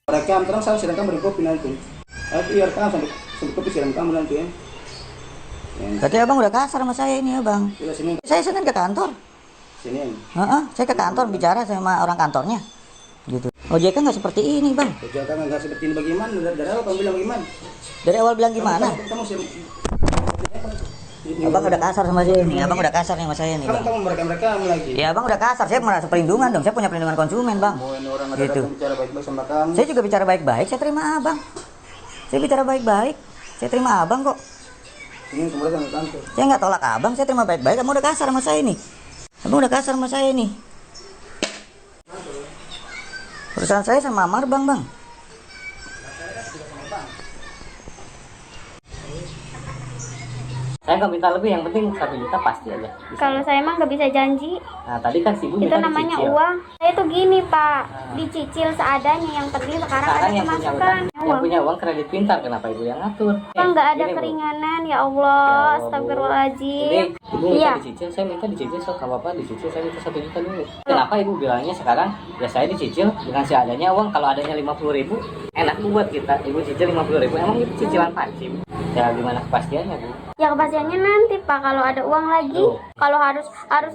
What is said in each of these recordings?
Rekam terang saya sedangkan berkopi nanti. Tapi ya rekam sampai kopi sedangkan nanti ya. Berarti abang udah kasar sama saya ini abang. Kita sini. Saya Senin ke kantor. Sini. Saya ke kantor bicara sama orang kantornya. Gitu. OJK nggak seperti ini bang. OJK nggak seperti ini bagaimana? Dari awal kamu bilang gimana? Dari awal bilang gimana? Kamu Abang udah kasar sama saya nih. Abang udah kasar sama saya nih bang. Kamu merekam lagi. Ya abang udah kasar. Saya merasa perlindungan dong. Saya punya perlindungan konsumen bang. Orang Gitu. bicara baik-baik sama kamu. Saya juga bicara baik-baik. Saya terima abang. Saya bicara baik-baik. Saya terima abang kok. Ini kemarin ke kantor. Saya nggak tolak abang. Saya terima baik-baik. Kamu udah kasar sama saya nih. Abang udah kasar sama saya nih. Perusahaan saya sama Marbang bang. Saya nggak minta lebih, yang penting 1 juta pasti aja. Bisa. Kalau saya emang nggak bisa janji. Nah tadi kan si ibu Itu minta namanya dicicil. uang. Saya tuh gini pak, dicicil seadanya, yang penting sekarang ada Sekarang pemasukan. yang punya uang kredit pintar, kenapa ibu yang ngatur? Bang nggak ada Gini, Bu. keringanan, ya Ya Allah, Allah, Bu. astagfirullahaladzim. Jadi ibu minta Iya. dicicil, saya minta dicicil, so nggak apa-apa dicicil, saya minta 1 juta dulu. Kenapa ibu bilangnya sekarang? Ya saya dicicil dengan seadanya uang, kalau adanya 50.000 enak Bu buat kita. Ibu cicil 50.000, emang itu cicilan panci Bu? Ya gimana kepastiannya Bu? Ya kepastiannya nanti pak, kalau ada uang lagi, Tuh. kalau harus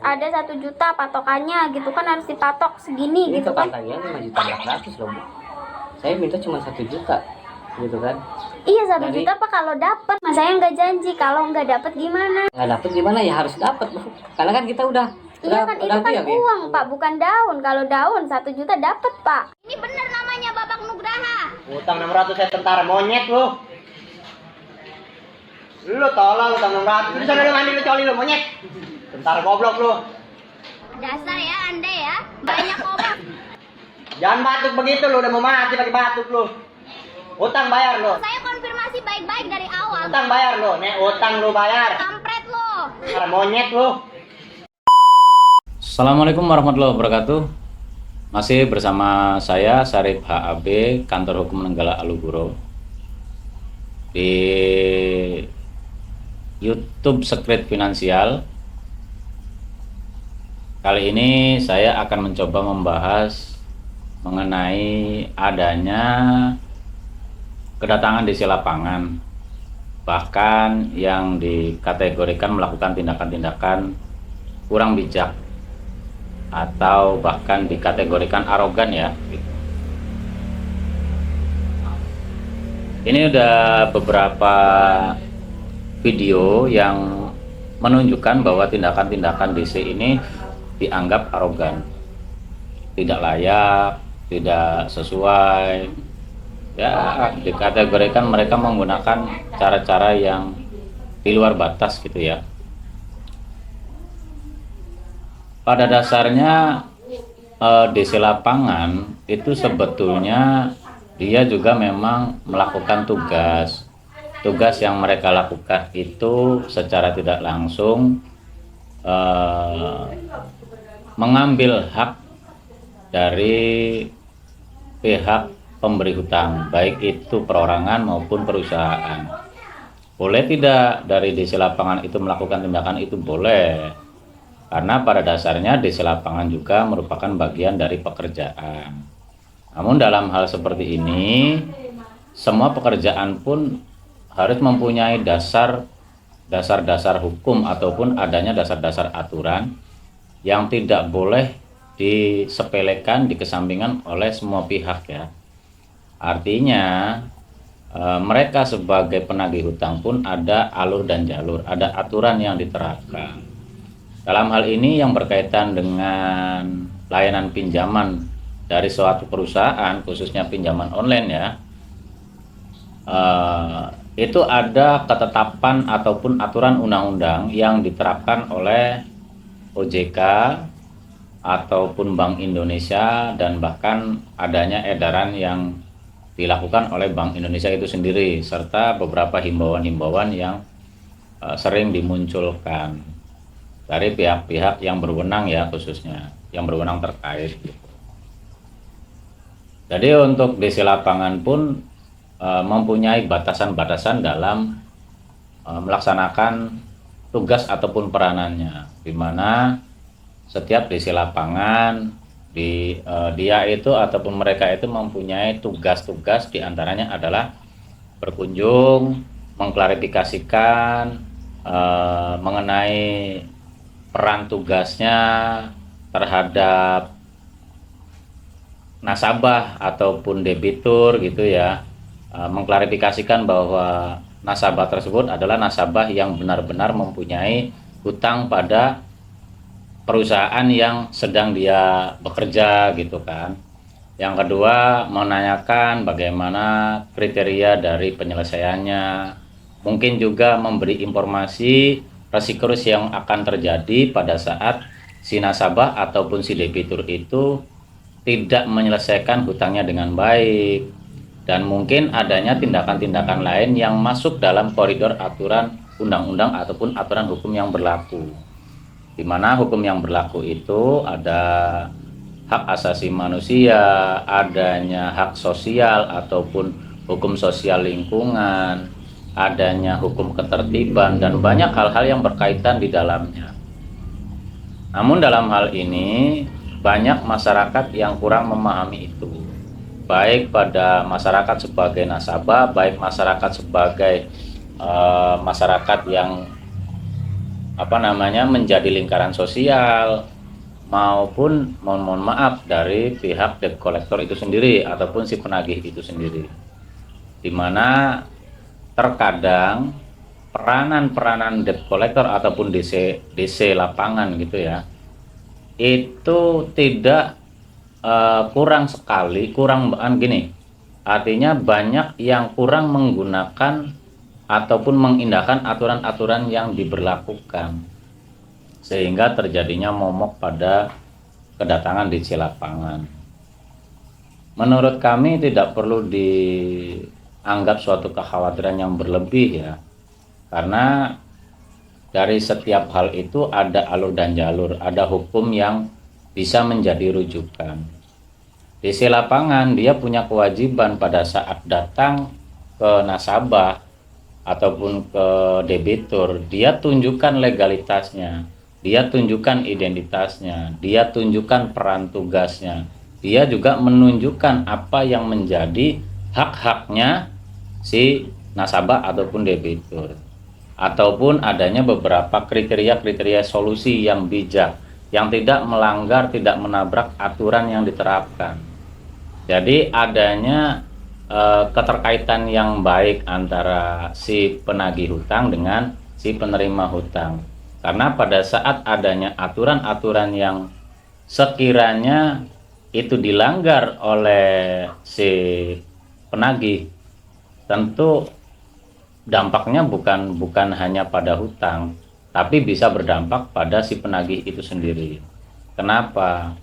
ada 1 juta patokannya gitu kan, harus dipatok segini Ini gitu kan. kepantayan 5.400.000 loh Bu. Saya minta cuma 1 juta, gitu kan? Iya 1 Dari- juta pak kalau dapat, mas saya nggak janji, kalau nggak dapat gimana? Nggak dapet gimana ya, harus dapet Bu. Karena kan kita udah Iya kan itu kan deal, ya. uang pak, bukan daun. Kalau daun 1 juta dapat pak. Ini benar namanya Babak Nugraha. Utang 600 saya tentara monyet lu. Lu tolong utang 600. Lu sana lu mandi lu coli lu monyet. Tentara goblok lu. Dasar ya anda ya, banyak obat. Jangan batuk begitu lu, udah mau mati pakai batuk lu. Utang bayar lu. Saya konfirmasi baik-baik dari awal. Utang bayar lu. Nek utang lu bayar. Kampret lo. Tentara monyet lu. Assalamualaikum warahmatullahi wabarakatuh. Masih bersama saya Syarif HAB, Kantor Hukum Nenggala Alugoro, di YouTube Secret Finansial. Kali ini saya akan mencoba membahas mengenai adanya kedatangan desi lapangan, bahkan yang dikategorikan melakukan tindakan-tindakan kurang bijak atau bahkan dikategorikan arogan ya. Ini udah beberapa video yang menunjukkan bahwa tindakan-tindakan DC ini dianggap arogan, tidak layak, tidak sesuai, ya dikategorikan mereka menggunakan cara-cara yang di luar batas gitu ya. Pada dasarnya DC lapangan itu sebetulnya dia juga memang melakukan tugas yang mereka lakukan itu secara tidak langsung mengambil hak dari pihak pemberi hutang, baik itu perorangan maupun perusahaan. Boleh tidak dari DC lapangan itu melakukan tindakan itu? Boleh, karena pada dasarnya DC lapangan juga merupakan bagian dari pekerjaan. Namun dalam hal seperti ini, semua pekerjaan pun harus mempunyai dasar-dasar hukum ataupun adanya dasar-dasar aturan yang tidak boleh disepelekan, dikesampingkan oleh semua pihak ya. Artinya mereka sebagai penagih hutang pun ada alur dan jalur, ada aturan yang diterapkan. Dalam hal ini yang berkaitan dengan layanan pinjaman dari suatu perusahaan, khususnya pinjaman online ya, itu ada ketetapan ataupun aturan undang-undang yang diterapkan oleh OJK ataupun Bank Indonesia, dan bahkan adanya edaran yang dilakukan oleh Bank Indonesia itu sendiri, serta beberapa himbauan-himbauan yang sering dimunculkan dari pihak-pihak yang berwenang ya, khususnya yang berwenang terkait. Jadi untuk DC lapangan pun mempunyai batasan-batasan dalam melaksanakan tugas ataupun peranannya, di mana setiap DC lapangan Dia itu ataupun mereka itu mempunyai tugas-tugas, diantaranya adalah berkunjung, mengklarifikasikan mengenai peran tugasnya terhadap nasabah ataupun debitur gitu ya, mengklarifikasikan bahwa nasabah tersebut adalah nasabah yang benar-benar mempunyai hutang pada perusahaan yang sedang dia bekerja gitu kan. Yang kedua, menanyakan bagaimana kriteria dari penyelesaiannya, mungkin juga memberi informasi resiko yang akan terjadi pada saat si nasabah ataupun si debitur itu tidak menyelesaikan hutangnya dengan baik, dan mungkin adanya tindakan-tindakan lain yang masuk dalam koridor aturan undang-undang ataupun aturan hukum yang berlaku. Di mana hukum yang berlaku itu ada hak asasi manusia, adanya hak sosial ataupun hukum sosial lingkungan, adanya hukum ketertiban, dan banyak hal-hal yang berkaitan di dalamnya. Namun dalam hal ini banyak masyarakat yang kurang memahami itu, baik pada masyarakat sebagai nasabah, baik masyarakat sebagai masyarakat yang menjadi lingkaran sosial, maupun mohon maaf dari pihak debt collector itu sendiri ataupun si penagih itu sendiri, di mana terkadang peranan debt collector ataupun DC lapangan gitu ya, itu tidak artinya banyak yang kurang menggunakan ataupun mengindahkan aturan-aturan yang diberlakukan, sehingga terjadinya momok pada kedatangan DC lapangan. Menurut kami tidak perlu dianggap suatu kekhawatiran yang berlebih ya, karena dari setiap hal itu ada alur dan jalur, ada hukum yang bisa menjadi rujukan. DC lapangan dia punya kewajiban pada saat datang ke nasabah ataupun ke debitur, dia tunjukkan legalitasnya, dia tunjukkan identitasnya, dia tunjukkan peran tugasnya, dia juga menunjukkan apa yang menjadi hak-haknya si nasabah ataupun debitur, ataupun adanya beberapa kriteria solusi yang bijak, yang tidak melanggar, tidak menabrak aturan yang diterapkan. Jadi adanya keterkaitan yang baik antara si penagih hutang dengan si penerima hutang, karena pada saat adanya aturan-aturan yang sekiranya itu dilanggar oleh si penagih, tentu dampaknya bukan hanya pada hutang, tapi bisa berdampak pada si penagih itu sendiri. Kenapa?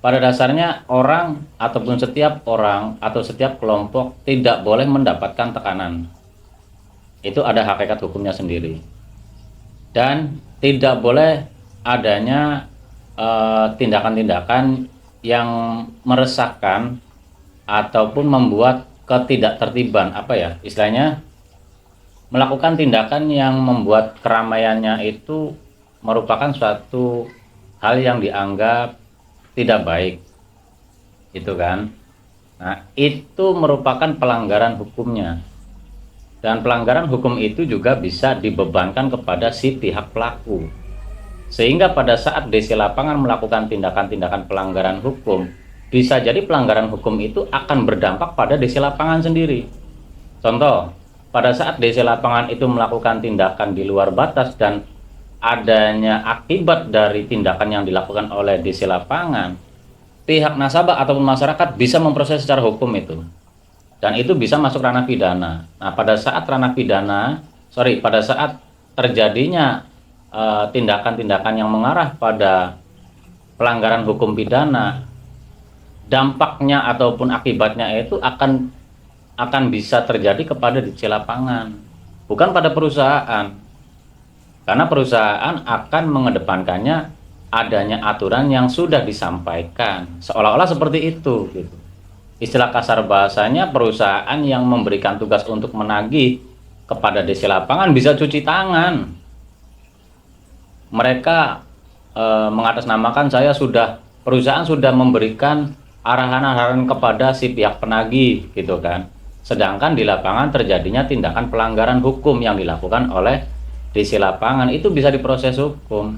Pada dasarnya orang ataupun setiap orang atau setiap kelompok tidak boleh mendapatkan tekanan. Itu ada hakikat hukumnya sendiri. Dan tidak boleh adanya tindakan-tindakan yang meresahkan ataupun membuat ketidaktertiban, istilahnya melakukan tindakan yang membuat keramaiannya itu merupakan suatu hal yang dianggap tidak baik, itu kan. Nah, itu merupakan pelanggaran hukumnya, dan pelanggaran hukum itu juga bisa dibebankan kepada si pihak pelaku, sehingga pada saat DC lapangan melakukan tindakan-tindakan pelanggaran hukum, bisa jadi pelanggaran hukum itu akan berdampak pada DC lapangan sendiri. Contoh, pada saat DC lapangan itu melakukan tindakan di luar batas dan adanya akibat dari tindakan yang dilakukan oleh DC lapangan, pihak nasabah ataupun masyarakat bisa memproses secara hukum itu, dan itu bisa masuk ranah pidana. Nah, pada saat terjadinya tindakan-tindakan yang mengarah pada pelanggaran hukum pidana, dampaknya ataupun akibatnya itu akan bisa terjadi kepada DC lapangan, bukan pada perusahaan. Karena perusahaan akan mengedepankannya adanya aturan yang sudah disampaikan, seolah-olah seperti itu gitu. Istilah kasar bahasanya, perusahaan yang memberikan tugas untuk menagih kepada DC lapangan bisa cuci tangan. Mereka mengatasnamakan saya sudah perusahaan sudah memberikan arahan-arahan kepada si pihak penagih gitu kan. Sedangkan di lapangan terjadinya tindakan pelanggaran hukum yang dilakukan oleh di si lapangan, itu bisa diproses hukum.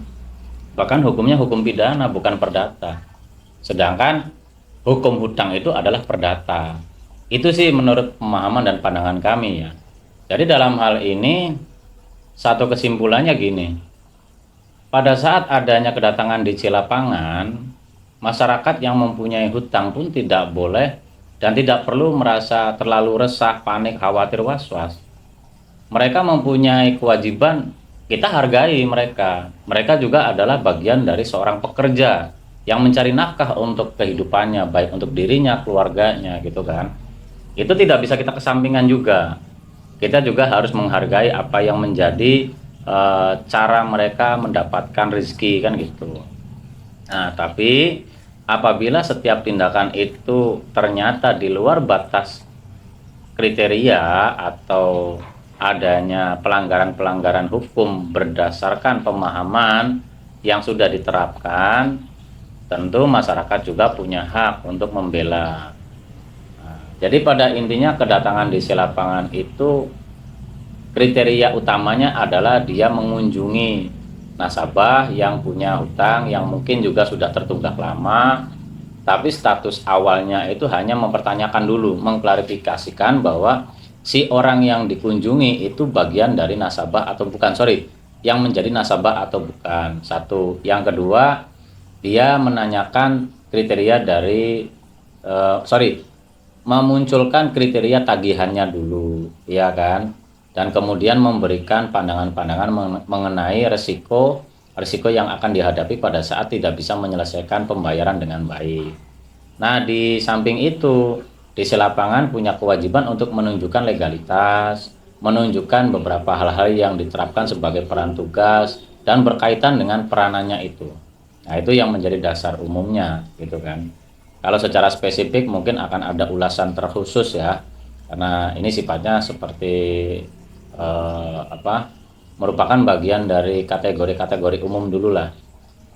Bahkan hukumnya hukum pidana bukan perdata. Sedangkan hukum hutang itu adalah perdata. Itu sih menurut pemahaman dan pandangan kami ya. Jadi dalam hal ini satu kesimpulannya gini. Pada saat adanya kedatangan di lapangan, masyarakat yang mempunyai hutang pun tidak boleh dan tidak perlu merasa terlalu resah, panik, khawatir, was-was. Mereka mempunyai kewajiban, kita hargai mereka. Mereka juga adalah bagian dari seorang pekerja yang mencari nafkah untuk kehidupannya, baik untuk dirinya, keluarganya gitu kan. Itu tidak bisa kita kesampingkan juga. Kita juga harus menghargai apa yang menjadi cara mereka mendapatkan rezeki kan gitu. Nah, tapi apabila setiap tindakan itu ternyata di luar batas kriteria atau adanya pelanggaran-pelanggaran hukum berdasarkan pemahaman yang sudah diterapkan, tentu masyarakat juga punya hak untuk membela. Nah, jadi pada intinya kedatangan di lapangan itu kriteria utamanya adalah dia mengunjungi nasabah yang punya hutang yang mungkin juga sudah tertunggak lama, tapi status awalnya itu hanya mempertanyakan dulu, mengklarifikasikan bahwa si orang yang dikunjungi itu bagian dari nasabah atau bukan, yang menjadi nasabah atau bukan. Satu. Yang kedua, dia menanyakan kriteria dari memunculkan kriteria tagihannya dulu, ya kan? Dan kemudian memberikan pandangan-pandangan mengenai resiko yang akan dihadapi pada saat tidak bisa menyelesaikan pembayaran dengan baik. Nah, di samping itu, di lapangan punya kewajiban untuk menunjukkan legalitas, menunjukkan beberapa hal-hal yang diterapkan sebagai peran tugas dan berkaitan dengan peranannya itu. Nah, itu yang menjadi dasar umumnya gitu kan. Kalau secara spesifik mungkin akan ada ulasan terkhusus ya, karena ini sifatnya seperti merupakan bagian dari kategori-kategori umum dulu lah,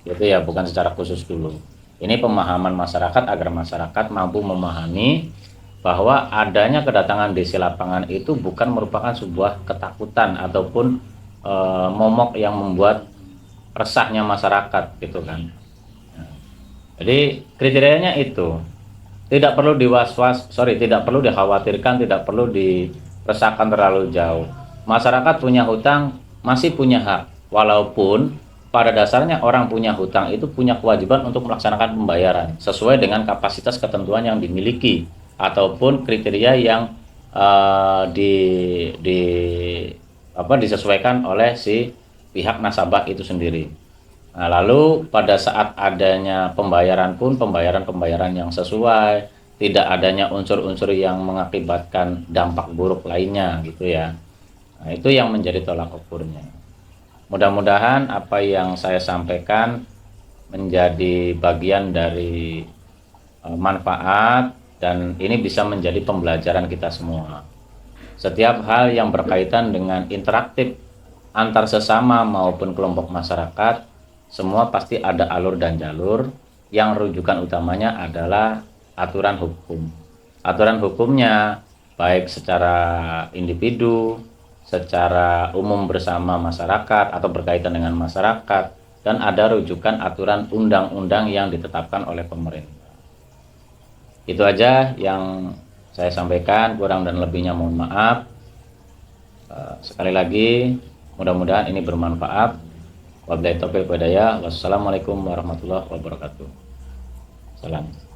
gitu ya, bukan secara khusus dulu. Ini pemahaman masyarakat agar masyarakat mampu memahami bahwa adanya kedatangan di lapangan itu bukan merupakan sebuah ketakutan ataupun momok yang membuat resahnya masyarakat gitu kan. Jadi kriterianya itu tidak perlu tidak perlu dikhawatirkan, tidak perlu diresahkan terlalu jauh. Masyarakat punya hutang masih punya hak, walaupun pada dasarnya orang punya hutang itu punya kewajiban untuk melaksanakan pembayaran sesuai dengan kapasitas ketentuan yang dimiliki ataupun kriteria yang disesuaikan oleh si pihak nasabah itu sendiri. Nah, lalu pada saat adanya pembayaran pun pembayaran yang sesuai, tidak adanya unsur-unsur yang mengakibatkan dampak buruk lainnya gitu ya. Nah, itu yang menjadi tolak ukurnya. Mudah-mudahan apa yang saya sampaikan menjadi bagian dari manfaat dan ini bisa menjadi pembelajaran kita semua. Setiap hal yang berkaitan dengan interaktif antar sesama maupun kelompok masyarakat, semua pasti ada alur dan jalur yang rujukan utamanya adalah aturan hukum. Aturan hukumnya baik secara individu, secara umum bersama masyarakat atau berkaitan dengan masyarakat, dan ada rujukan aturan undang-undang yang ditetapkan oleh pemerintah. Itu aja yang saya sampaikan, kurang dan lebihnya mohon maaf. Sekali lagi mudah-mudahan ini bermanfaat. Wabillahi taufiq wal hidayah. Wassalamualaikum warahmatullahi wabarakatuh. Salam.